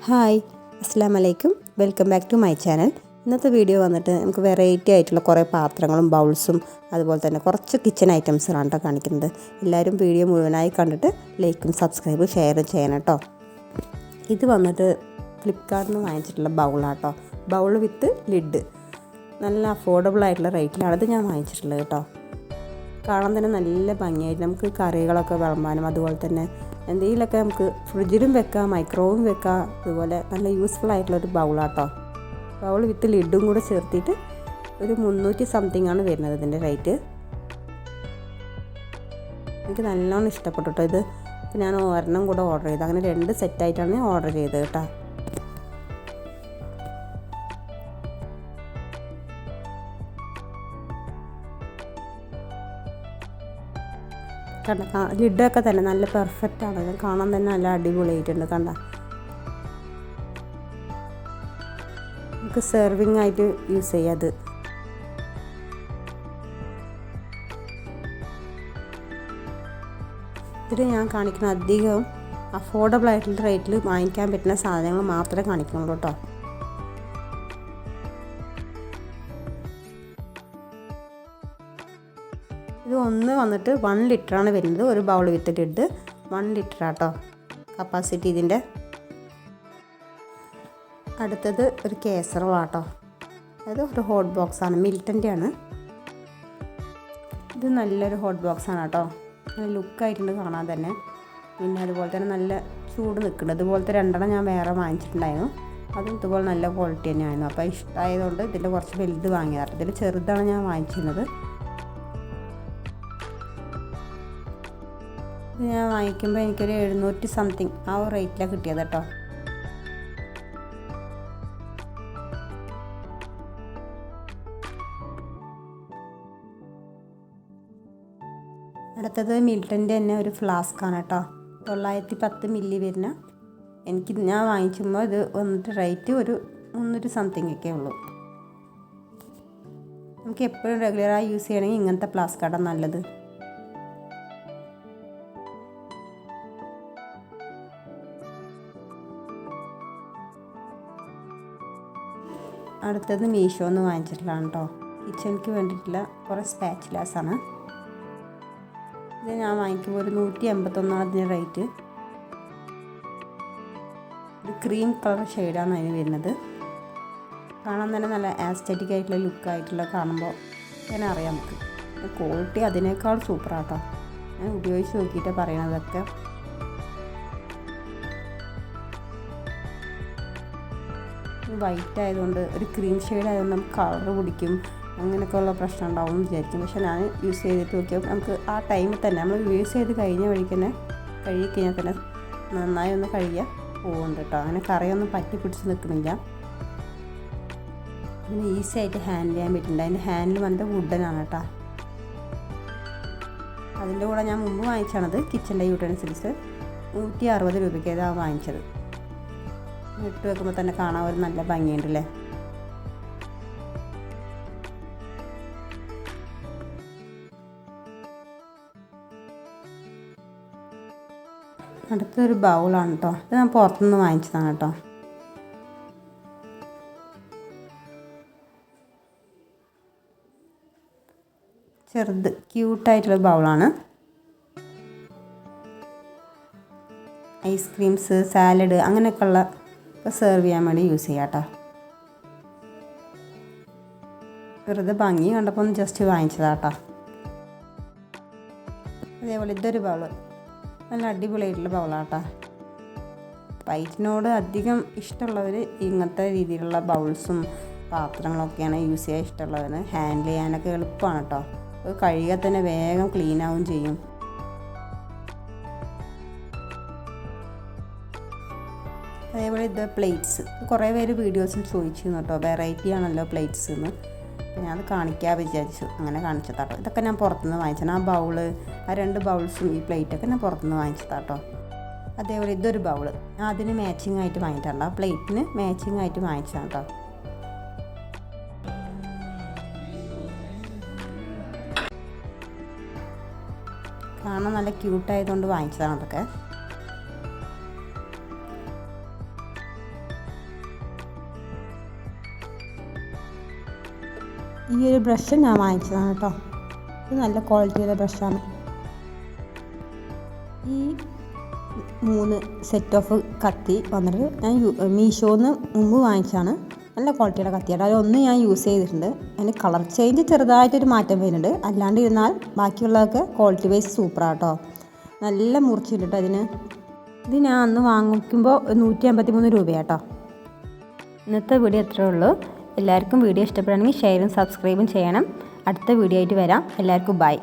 Hi, അസ്സലാമു അലൈക്കും. Welcome back to my channel. ഇന്നത്തെ വീഡിയോ വന്നിട്ട് നമുക്ക് വെറൈറ്റി ആയിട്ടുള്ള കുറേ പാത്രങ്ങളും ബൗൾസും അതുപോലെ തന്നെ കുറച്ച് കിച്ചൺ ഐറ്റംസാണ് കേട്ടോ കാണിക്കുന്നത്. എല്ലാവരും വീഡിയോ മുഴുവനായി കണ്ടിട്ട് ലൈക്കും സബ്സ്ക്രൈബും ഷെയറും ചെയ്യണം കേട്ടോ. ഇത് വന്നിട്ട് ഫ്ലിപ്കാർട്ടിൽ നിന്ന് വാങ്ങിച്ചിട്ടുള്ള ബൗളാട്ടോ. Bowl with lid. നല്ല അഫോർഡബിൾ ആയിട്ടുള്ള റേറ്റിലാണ് ഇത് ഞാൻ വാങ്ങിച്ചിട്ടുള്ളത് കേട്ടോ. കാണാൻ തന്നെ നല്ല ഭംഗിയായിട്ട് നമുക്ക് കറികളൊക്കെ വിളമ്പാനും അതുപോലെ തന്നെ എന്തെങ്കിലുമൊക്കെ നമുക്ക് ഫ്രിഡ്ജിലും വെക്കാം, മൈക്രോവും വെക്കാം. അതുപോലെ നല്ല യൂസ്ഫുൾ ആയിട്ടുള്ളൊരു ബൗളാട്ടോ. ബൗൾ വിത്ത് ലിഡും കൂടെ ചേർത്തിട്ട് ഒരു 300 സംതിങ് ആണ് വരുന്നത് ഇതിൻ്റെ റേറ്റ്. എനിക്ക് നല്ലോണം ഇഷ്ടപ്പെട്ടു കേട്ടോ ഇത്. ഞാൻ ഒരെണ്ണം കൂടെ ഓർഡർ ചെയ്തു. അങ്ങനെ 2 സെറ്റായിട്ടാണ് ഞാൻ ഓർഡർ ചെയ്തത് കേട്ടോ. കണ്ട ലിഡൊക്കെ തന്നെ നല്ല പെർഫെക്റ്റ് ആണ്. കാണാൻ തന്നെ നല്ല അടിപൊളിയായിട്ടുണ്ട്. കണ്ട നമുക്ക് സെർവിങ് ആയിട്ട് യൂസ് ചെയ്യാം. അത് ഇതിൽ ഞാൻ കാണിക്കുന്ന അധികം അഫോർഡബിൾ ആയിട്ടുള്ള റേറ്റിൽ വാങ്ങിക്കാൻ പറ്റുന്ന സാധനങ്ങൾ മാത്രമേ കാണിക്കുന്നുള്ളൂ കേട്ടോ. ഇത് ഒന്ന് വന്നിട്ട് 1 ലിറ്ററാണ് വരുന്നത്. ഒരു ബൗൾ വിത്ത് ലിഡ് 1 ലിറ്ററാട്ടോ കപ്പാസിറ്റി ഇതിൻ്റെ. അടുത്തത് ഒരു കേസറോളാട്ടോ. അതായത് ഒരു ഹോട്ട് ബോക്സാണ്, മിൽട്ടൻ്റെ ആണ്. ഇത് നല്ലൊരു ഹോട്ട് ബോക്സാണ് കേട്ടോ. നല്ല ലുക്കായിട്ടുണ്ട് കാണാൻ തന്നെ. പിന്നെ അതുപോലെ തന്നെ നല്ല ചൂട് നിൽക്കുന്നുണ്ട്. ഇതുപോലത്തെ 2 ഞാൻ വേറെ വാങ്ങിച്ചിട്ടുണ്ടായിരുന്നു. അതും ഇതുപോലെ നല്ല ക്വാളിറ്റി തന്നെയായിരുന്നു. അപ്പോൾ ഇഷ്ടമായതുകൊണ്ട് ഇതിൻ്റെ കുറച്ച് വലുത് വാങ്ങിയതാണ്. ഇതിൽ ചെറുതാണ് ഞാൻ വാങ്ങിച്ചിരുന്നത്. ഇത് ഞാൻ വാങ്ങിക്കുമ്പോൾ എനിക്കൊരു 700 സംതിങ് ആ ഒരു റേറ്റിലാണ് കിട്ടിയത് കേട്ടോ. അടുത്തത് മിൽട്ടൻ്റെ തന്നെ ഒരു ഫ്ലാസ്ക്കാണ് കേട്ടോ. 910 മില്ലി വരുന്ന. ഞാൻ വാങ്ങിക്കുമ്പോൾ ഇത് വന്നിട്ട് റേറ്റ് ഒരു 300 സംതിങ് ഒക്കെ ഉള്ളൂ. നമുക്ക് എപ്പോഴും റെഗുലറായി യൂസ് ചെയ്യണമെങ്കിൽ ഇങ്ങനത്തെ ഫ്ലാസ്ക്കാണ് നല്ലത്. അടുത്തത് മീഷോന്ന് വാങ്ങിച്ചിട്ടുള്ളതാണ് കേട്ടോ. കിച്ചണിക്ക് വേണ്ടിയിട്ടുള്ള കുറേ സ്പാച്ചുലാസാണ്. ഇത് ഞാൻ വാങ്ങിക്കുമ്പോൾ ഒരു 181 അതിൻ്റെ റേറ്റ്. ഒരു ക്രീം കളർ ഷെയ്ഡാണ് അതിന് വരുന്നത്. കാണാൻ തന്നെ നല്ല ആസ്തറ്റിക് ആയിട്ടുള്ള ലുക്കായിട്ടുള്ള കാണുമ്പോൾ തന്നെ അറിയാം നമുക്ക്. ക്വാളിറ്റി അതിനേക്കാൾ സൂപ്പറാട്ടോ. ഞാൻ ഉപയോഗിച്ച് നോക്കിയിട്ട് പറയണതൊക്കെ. വൈറ്റ് ആയതുകൊണ്ട് ഒരു ക്രീം ഷെയ്ഡ് ആയതുകൊണ്ട് നമുക്ക് കളർ പിടിക്കും, അങ്ങനെയൊക്കെയുള്ള പ്രശ്നം ഉണ്ടാവും എന്ന് വിചാരിക്കും. പക്ഷെ ഞാൻ യൂസ് ചെയ്തിട്ട് നോക്കിയാൽ നമുക്ക് ആ ടൈമിൽ തന്നെ നമ്മൾ യൂസ് ചെയ്ത് കഴിഞ്ഞ വഴിക്ക് തന്നെ കഴുകിക്കഴിഞ്ഞാൽ തന്നെ നന്നായി ഒന്ന് കഴുകിയാൽ പോകുന്നുണ്ട് കേട്ടോ. അങ്ങനെ കറിയൊന്നും പറ്റി പിടിച്ച് നിൽക്കുന്നില്ല. പിന്നെ ഈസി ആയിട്ട് ഹാൻഡിൽ ചെയ്യാൻ പറ്റുന്നുണ്ട്. അതിൻ്റെ ഹാൻഡിൽ വന്നിട്ട് വുഡനാണ് കേട്ടോ. അതിൻ്റെ കൂടെ ഞാൻ മുമ്പ് വാങ്ങിച്ചാണത് കിച്ചൻ്റെ യൂട്ടൻസിൽസ് 160 രൂപയ്ക്ക് ഇതാണ് വാങ്ങിച്ചത്. ഇട്ട് വെക്കുമ്പോൾ തന്നെ കാണാൻ ഒരു നല്ല ഭംഗിയുണ്ടല്ലേ. അടുത്തൊരു ബൗളാണ് കേട്ടോ. ഇത് ഞാൻ പുറത്തുനിന്ന് വാങ്ങിച്ചതാണ് കേട്ടോ. ചെറുത് ക്യൂട്ടായിട്ടുള്ള ബൗളാണ്. ഐസ്ക്രീംസ്, സാലഡ് അങ്ങനെയൊക്കെയുള്ള സെർവ് ചെയ്യാൻ വേണ്ടി യൂസ് ചെയ്യാം കേട്ടോ. വെറുതെ ഭംഗി കണ്ടപ്പോൾ ഒന്ന് ജസ്റ്റ് വാങ്ങിച്ചതാട്ടോ. അതേപോലെ ഇതൊരു ബൗള് നല്ല അടിപൊളിയായിട്ടുള്ള ബൗളാട്ടോ. വൈറ്റിനോട് അധികം ഇഷ്ടമുള്ളവർ ഇങ്ങനത്തെ രീതിയിലുള്ള ബൗൾസും പാത്രങ്ങളൊക്കെയാണ് യൂസ് ചെയ്യാൻ ഇഷ്ടമുള്ളവർ. ഹാൻഡിൽ ചെയ്യാനൊക്കെ എളുപ്പമാണ് കേട്ടോ. കഴുകിയാൽ തന്നെ വേഗം ക്ലീൻ ആവുകയും ചെയ്യും. അതേപോലെ ഇത് പ്ലേറ്റ്സ്. കുറേ പേര് വീഡിയോസിൽ ചോദിച്ചിരുന്നു കേട്ടോ, വെറൈറ്റി ആണല്ലോ പ്ലേറ്റ്സ് എന്ന്. അപ്പോൾ ഞാൻ അത് കാണിക്കാൻ വിചാരിച്ചു, അങ്ങനെ കാണിച്ചതാട്ടോ. ഇതൊക്കെ ഞാൻ പുറത്തുനിന്ന് വാങ്ങിച്ചതാണ്. ആ ബൗള്, ആ 2 ബൗൾസും ഈ പ്ലേറ്റൊക്കെ ഞാൻ പുറത്തുനിന്ന് വാങ്ങിച്ചതാട്ടോ. അതേപോലെ ഇതൊരു ബൗള് അതിന് മാച്ചിങ് ആയിട്ട് വാങ്ങിയിട്ടുണ്ട്. ആ പ്ലേറ്റിന് മാച്ചിങ് ആയിട്ട് വാങ്ങിച്ചതാണ് കേട്ടോ. കാണാൻ നല്ല ക്യൂട്ടായതുകൊണ്ട് വാങ്ങിച്ചതാണ് അതൊക്കെ. ഈ ഒരു ബ്രഷ് ഞാൻ വാങ്ങിച്ചതാണ് കേട്ടോ. ഇത് നല്ല ക്വാളിറ്റിയുള്ള ബ്രഷാണ്. ഈ 3 സെറ്റ് ഓഫ് കത്തി വന്നിട്ട് ഞാൻ മീഷോന്ന് മുമ്പ് വാങ്ങിച്ചാണ്. നല്ല ക്വാളിറ്റിയുടെ കത്തിയാണ്. അതിലൊന്ന് ഞാൻ യൂസ് ചെയ്തിട്ടുണ്ട്. അതിന് കളർ ചേഞ്ച് ചെറുതായിട്ടൊരു മാറ്റം വരുന്നുണ്ട്. അല്ലാണ്ട് ഇരുന്നാൽ ബാക്കിയുള്ളതൊക്കെ ക്വാളിറ്റി വൈസ് സൂപ്പറാണ് കേട്ടോ. നല്ല മുറിച്ചിട്ടുണ്ട് അതിന്. ഇത് ഞാൻ അന്ന് വാങ്ങിക്കുമ്പോൾ 153 രൂപയാട്ടോ. ഇന്നത്തെ വീഡിയോ അത്രേ ഉള്ളൂ. എല്ലാവർക്കും വീഡിയോ ഇഷ്ടപ്പെടുകയാണെങ്കിൽ ഷെയറും സബ്സ്ക്രൈബും ചെയ്യണം. അടുത്ത വീഡിയോ ആയിട്ട് വരാം. എല്ലാവർക്കും ബൈ.